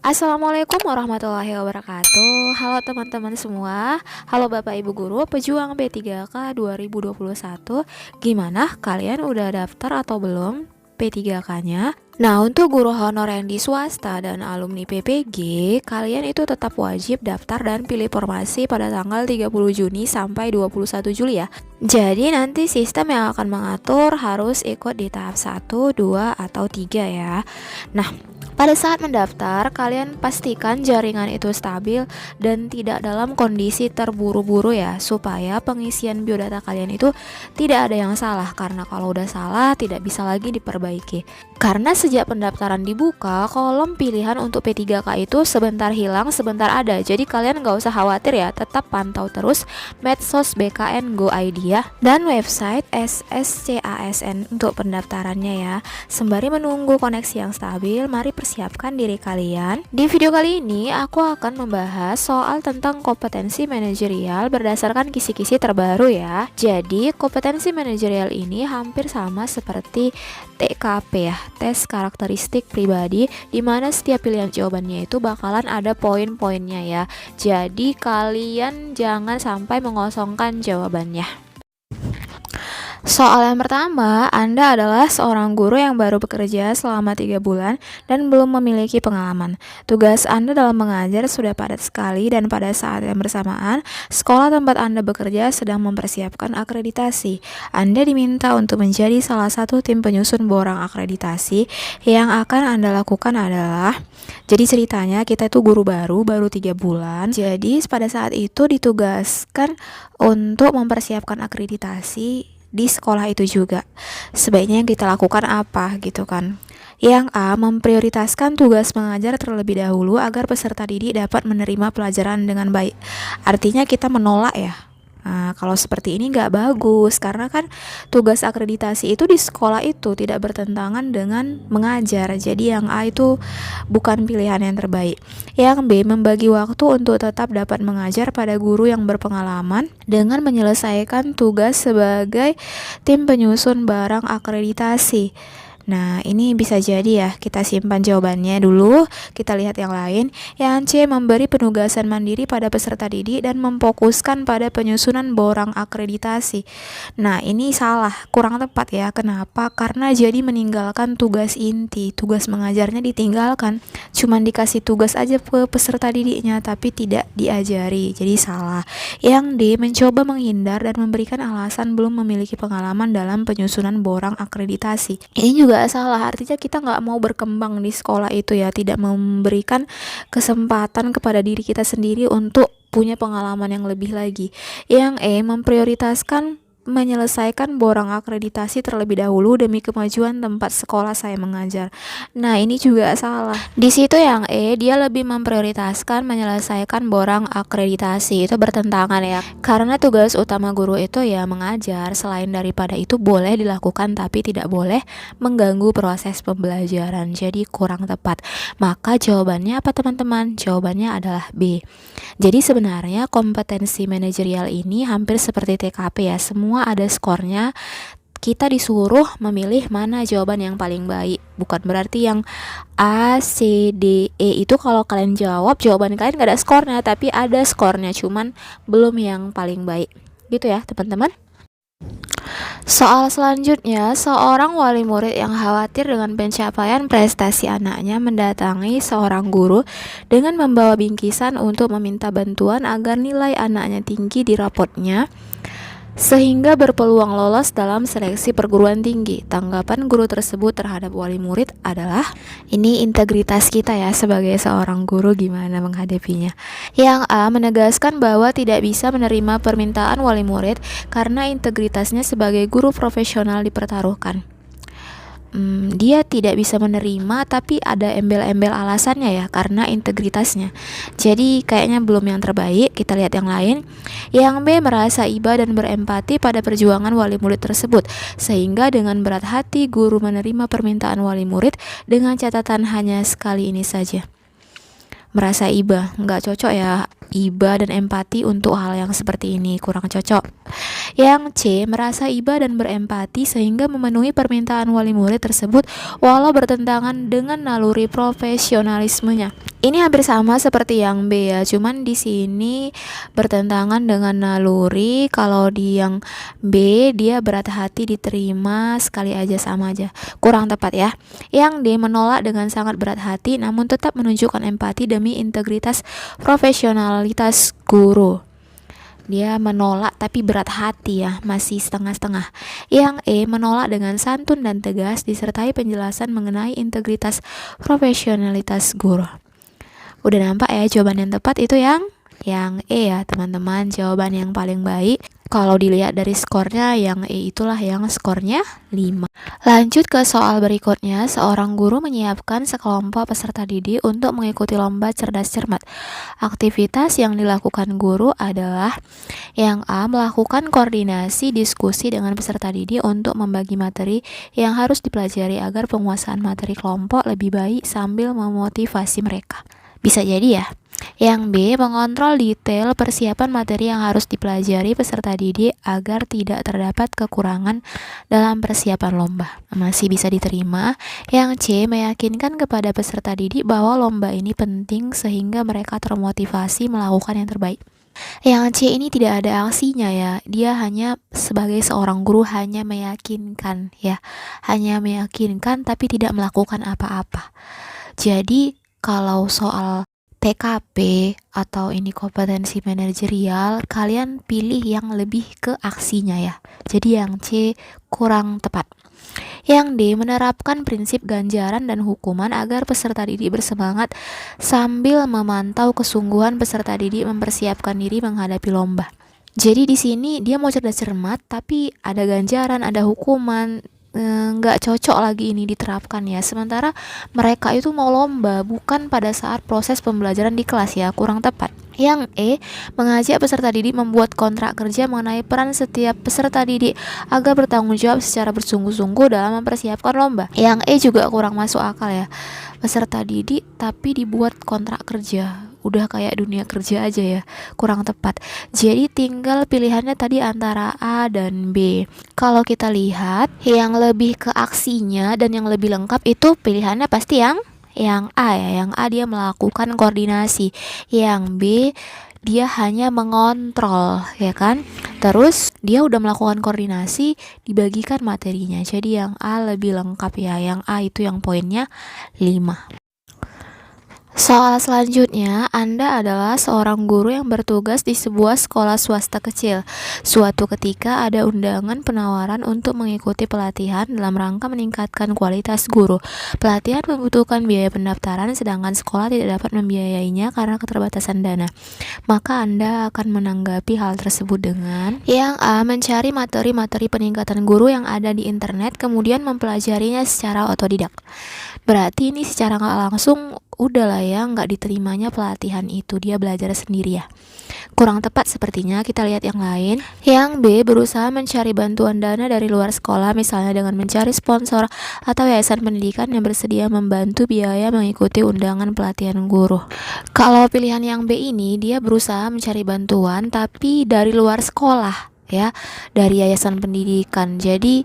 Assalamualaikum warahmatullahi wabarakatuh. Halo teman-teman semua. Halo Bapak Ibu Guru pejuang P3K 2021. Gimana? Kalian udah daftar atau belum P3K-nya? Nah, untuk guru honor yang di swasta dan alumni PPG, kalian itu tetap wajib daftar dan pilih formasi pada tanggal 30 Juni sampai 21 Juli ya. Jadi nanti sistem yang akan mengatur harus ikut di tahap 1, 2, atau 3 ya. Nah, pada saat mendaftar, kalian pastikan jaringan itu stabil dan tidak dalam kondisi terburu-buru ya, supaya pengisian biodata kalian itu tidak ada yang salah, karena kalau udah salah tidak bisa lagi diperbaiki. Karena sejak pendaftaran dibuka, kolom pilihan untuk P3K itu sebentar hilang, sebentar ada. Jadi kalian gak usah khawatir ya, tetap pantau terus medsos BKN Go ID ya, dan website SSCASN untuk pendaftarannya ya. Sembari menunggu koneksi yang stabil, mari persiapkan diri kalian. Di video kali ini aku akan membahas soal tentang kompetensi manajerial berdasarkan kisi-kisi terbaru ya. Jadi kompetensi manajerial ini hampir sama seperti TKP ya, tes karakteristik pribadi, dimana setiap pilihan jawabannya itu bakalan ada poin-poinnya ya. Jadi kalian jangan sampai mengosongkan jawabannya. Soal yang pertama, Anda adalah seorang guru yang baru bekerja selama 3 bulan dan belum memiliki pengalaman. Tugas Anda dalam mengajar sudah padat sekali dan pada saat yang bersamaan, sekolah tempat Anda bekerja sedang mempersiapkan akreditasi. Anda diminta untuk menjadi salah satu tim penyusun borang akreditasi. Yang akan Anda lakukan adalah, jadi ceritanya kita itu guru baru 3 bulan. Jadi pada saat itu ditugaskan untuk mempersiapkan akreditasi di sekolah itu juga. Sebaiknya yang kita lakukan apa gitu kan? Yang A, memprioritaskan tugas mengajar terlebih dahulu agar peserta didik dapat menerima pelajaran dengan baik. Artinya kita menolak ya. Nah, kalau seperti ini nggak bagus, karena kan tugas akreditasi itu di sekolah itu tidak bertentangan dengan mengajar. Jadi yang A itu bukan pilihan yang terbaik. Yang B, membagi waktu untuk tetap dapat mengajar pada guru yang berpengalaman dengan menyelesaikan tugas sebagai tim penyusun barang akreditasi. Nah, ini bisa jadi ya, kita simpan jawabannya dulu, kita lihat yang lain. Yang C, memberi penugasan mandiri pada peserta didik dan memfokuskan pada penyusunan borang akreditasi. Nah, ini salah, kurang tepat ya. Kenapa? Karena jadi meninggalkan tugas inti, tugas mengajarnya ditinggalkan. Cuman dikasih tugas aja ke peserta didiknya, tapi tidak diajari, jadi salah. Yang D, mencoba menghindar dan memberikan alasan belum memiliki pengalaman dalam penyusunan borang akreditasi. Ini juga salah, artinya kita nggak mau berkembang di sekolah itu ya, tidak memberikan kesempatan kepada diri kita sendiri untuk punya pengalaman yang lebih lagi. Yang E, memprioritaskan menyelesaikan borang akreditasi terlebih dahulu demi kemajuan tempat sekolah saya mengajar. Nah, ini juga salah. Di situ yang E, dia lebih memprioritaskan menyelesaikan borang akreditasi. Itu bertentangan ya. Karena tugas utama guru itu ya mengajar. Selain daripada itu boleh dilakukan tapi tidak boleh mengganggu proses pembelajaran. Jadi kurang tepat. Maka jawabannya apa teman-teman? Jawabannya adalah B. Jadi sebenarnya kompetensi manajerial ini hampir seperti TKP ya, semua ada skornya. Kita disuruh memilih mana jawaban yang paling baik. Bukan berarti yang A, C, D, E itu kalau kalian jawab, jawaban kalian gak ada skornya, tapi ada skornya, cuman belum yang paling baik. Gitu ya teman-teman. Soal selanjutnya, seorang wali murid yang khawatir dengan pencapaian prestasi anaknya mendatangi seorang guru dengan membawa bingkisan untuk meminta bantuan agar nilai anaknya tinggi di rapotnya sehingga berpeluang lolos dalam seleksi perguruan tinggi. Tanggapan guru tersebut terhadap wali murid adalah, ini integritas kita ya sebagai seorang guru, gimana menghadapinya. Yang A, menegaskan bahwa tidak bisa menerima permintaan wali murid karena integritasnya sebagai guru profesional dipertaruhkan. Dia tidak bisa menerima, tapi ada embel-embel alasannya ya, karena integritasnya. Jadi kayaknya belum yang terbaik. Kita lihat yang lain. Yang B, merasa iba dan berempati pada perjuangan wali murid tersebut, sehingga dengan berat hati guru menerima permintaan wali murid dengan catatan hanya sekali ini saja. Merasa iba, nggak cocok ya, iba dan empati untuk hal yang seperti ini, kurang cocok. Yang C, merasa iba dan berempati sehingga memenuhi permintaan wali murid tersebut walau bertentangan dengan naluri profesionalismenya. Ini hampir sama seperti yang B ya, cuman di sini bertentangan dengan naluri. Kalau di yang B dia berat hati diterima sekali aja, sama aja, kurang tepat ya. Yang D menolak dengan sangat berat hati namun tetap menunjukkan empati demi integritas profesionalitas guru. Dia menolak tapi berat hati ya, masih setengah-setengah. Yang E menolak dengan santun dan tegas disertai penjelasan mengenai integritas profesionalitas guru. Udah nampak ya, jawaban yang tepat itu yang E ya teman-teman, jawaban yang paling baik. Kalau dilihat dari skornya, yang E itulah yang skornya 5. Lanjut ke soal berikutnya. Seorang guru menyiapkan sekelompok peserta didik untuk mengikuti lomba cerdas cermat. Aktivitas yang dilakukan guru adalah yang A, melakukan koordinasi diskusi dengan peserta didik untuk membagi materi yang harus dipelajari agar penguasaan materi kelompok lebih baik sambil memotivasi mereka. Bisa jadi ya. Yang B, mengontrol detail persiapan materi yang harus dipelajari peserta didik agar tidak terdapat kekurangan dalam persiapan lomba. Masih bisa diterima. Yang C, meyakinkan kepada peserta didik bahwa lomba ini penting sehingga mereka termotivasi melakukan yang terbaik. Yang C ini tidak ada aksinya ya, dia hanya sebagai seorang guru hanya meyakinkan ya, hanya meyakinkan tapi tidak melakukan apa-apa. Jadi kalau soal TKP atau ini kompetensi manajerial, kalian pilih yang lebih ke aksinya ya. Jadi yang C kurang tepat. Yang D, menerapkan prinsip ganjaran dan hukuman agar peserta didik bersemangat sambil memantau kesungguhan peserta didik mempersiapkan diri menghadapi lomba. Jadi di sini dia mau cerdas cermat tapi ada ganjaran, ada hukuman. Nggak cocok lagi ini diterapkan ya. Sementara mereka itu mau lomba, bukan pada saat proses pembelajaran di kelas ya, kurang tepat. Yang E, mengajak peserta didik membuat kontrak kerja mengenai peran setiap peserta didik agar bertanggung jawab secara bersungguh-sungguh dalam mempersiapkan lomba. Yang E juga kurang masuk akal ya, peserta didik tapi dibuat kontrak kerja, udah kayak dunia kerja aja ya, kurang tepat. Jadi tinggal pilihannya tadi antara A dan B. Kalau kita lihat yang lebih ke aksinya dan yang lebih lengkap itu pilihannya pasti yang A ya. Yang A dia melakukan koordinasi, yang B dia hanya mengontrol ya kan. Terus dia udah melakukan koordinasi, dibagikan materinya. Jadi yang A lebih lengkap ya. Yang A itu yang poinnya 5. Soal selanjutnya, Anda adalah seorang guru yang bertugas di sebuah sekolah swasta kecil. Suatu ketika ada undangan penawaran untuk mengikuti pelatihan dalam rangka meningkatkan kualitas guru. Pelatihan membutuhkan biaya pendaftaran sedangkan sekolah tidak dapat membiayainya karena keterbatasan dana. Maka Anda akan menanggapi hal tersebut dengan yang A, mencari materi-materi peningkatan guru yang ada di internet kemudian mempelajarinya secara otodidak. Berarti ini secara nggak langsung udahlah ya, nggak diterimanya pelatihan itu, dia belajar sendiri ya. Kurang tepat sepertinya. Kita lihat yang lain. Yang B, berusaha mencari bantuan dana dari luar sekolah, misalnya dengan mencari sponsor atau yayasan pendidikan yang bersedia membantu biaya mengikuti undangan pelatihan guru. Kalau pilihan yang B ini, dia berusaha mencari bantuan tapi dari luar sekolah ya, dari yayasan pendidikan. Jadi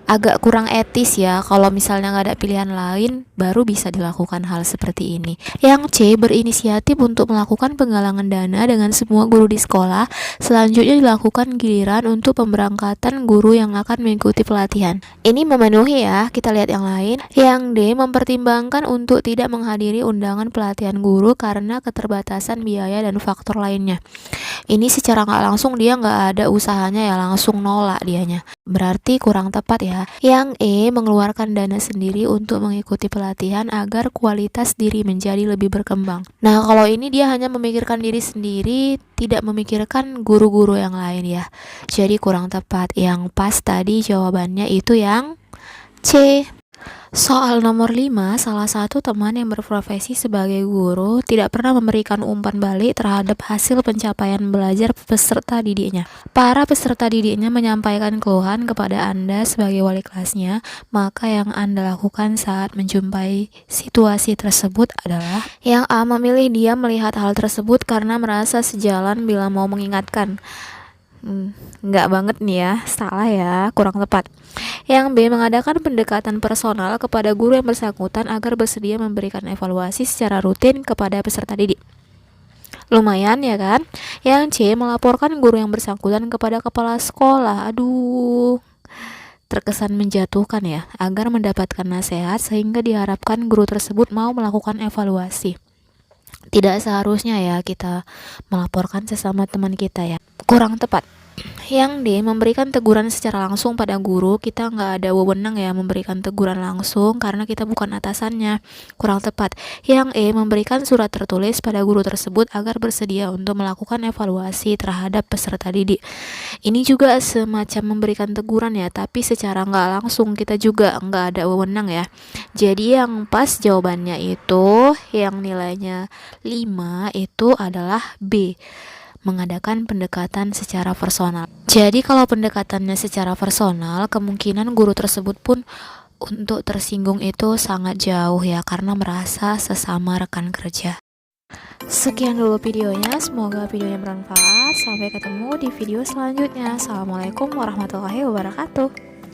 agak kurang etis ya. Kalau misalnya nggak ada pilihan lain, baru bisa dilakukan hal seperti ini. Yang C, berinisiatif untuk melakukan penggalangan dana dengan semua guru di sekolah. Selanjutnya dilakukan giliran untuk pemberangkatan guru yang akan mengikuti pelatihan. Ini memenuhi ya. Kita lihat yang lain. Yang D, mempertimbangkan untuk tidak menghadiri undangan pelatihan guru karena keterbatasan biaya dan faktor lainnya. Ini secara nggak langsung dia nggak ada usahanya ya, langsung nolak dianya. Berarti kurang tepat ya. Yang E, mengeluarkan dana sendiri untuk mengikuti pelatihan agar kualitas diri menjadi lebih berkembang. Nah, kalau ini dia hanya memikirkan diri sendiri, tidak memikirkan guru-guru yang lain ya. Jadi kurang tepat. Yang pas tadi jawabannya itu yang C. Soal nomor 5, salah satu teman yang berprofesi sebagai guru tidak pernah memberikan umpan balik terhadap hasil pencapaian belajar peserta didiknya. Para peserta didiknya menyampaikan keluhan kepada Anda sebagai wali kelasnya, maka yang Anda lakukan saat menjumpai situasi tersebut adalah yang A, memilih diam melihat hal tersebut karena merasa sejalan bila mau mengingatkan. Nggak banget nih ya, salah ya, kurang tepat. Yang B, mengadakan pendekatan personal kepada guru yang bersangkutan agar bersedia memberikan evaluasi secara rutin kepada peserta didik. Lumayan ya kan? Yang C, melaporkan guru yang bersangkutan kepada kepala sekolah. Aduh, terkesan menjatuhkan ya, agar mendapatkan nasihat sehingga diharapkan guru tersebut mau melakukan evaluasi. Tidak seharusnya ya kita melaporkan sesama teman kita ya. Kurang tepat. Yang D, memberikan teguran secara langsung pada guru. Kita nggak ada wewenang ya memberikan teguran langsung karena kita bukan atasannya. Kurang tepat. Yang E, memberikan surat tertulis pada guru tersebut agar bersedia untuk melakukan evaluasi terhadap peserta didik. Ini juga semacam memberikan teguran ya, tapi secara nggak langsung, kita juga nggak ada wewenang ya. Jadi yang pas jawabannya itu, yang nilainya 5 itu adalah B, mengadakan pendekatan secara personal. Jadi kalau pendekatannya secara personal, kemungkinan guru tersebut pun untuk tersinggung itu sangat jauh ya, karena merasa sesama rekan kerja. Sekian dulu videonya, semoga videonya bermanfaat. Sampai ketemu di video selanjutnya. Assalamualaikum warahmatullahi wabarakatuh.